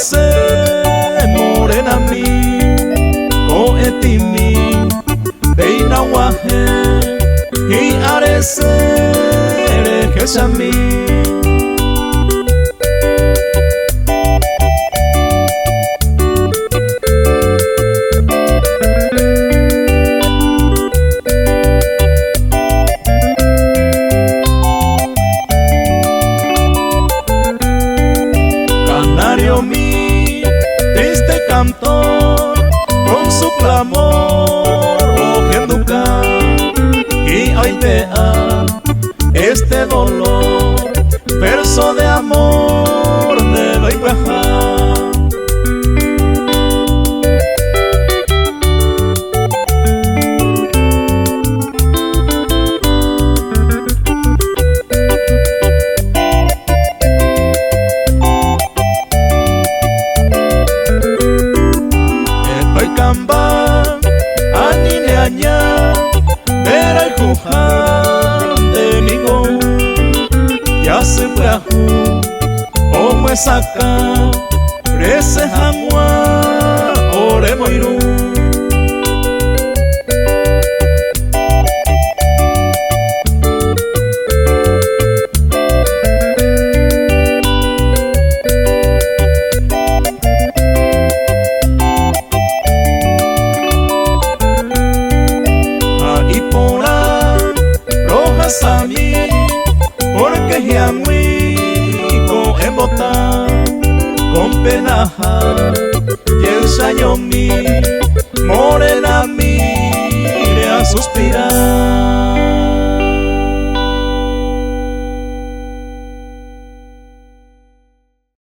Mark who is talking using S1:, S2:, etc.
S1: arese morena mi ko etimi beina wahe hi arese rekeshami. Mi triste cantor con su clamor ojenduca y hoy vea este dolor, verso de amor de doy bajar. Ver al Juhan de Migo ya se brahu como es acá crece hamwa ore moiru. A mí, porque ya muy en botar con pena y el saño mi morena mire a suspirar.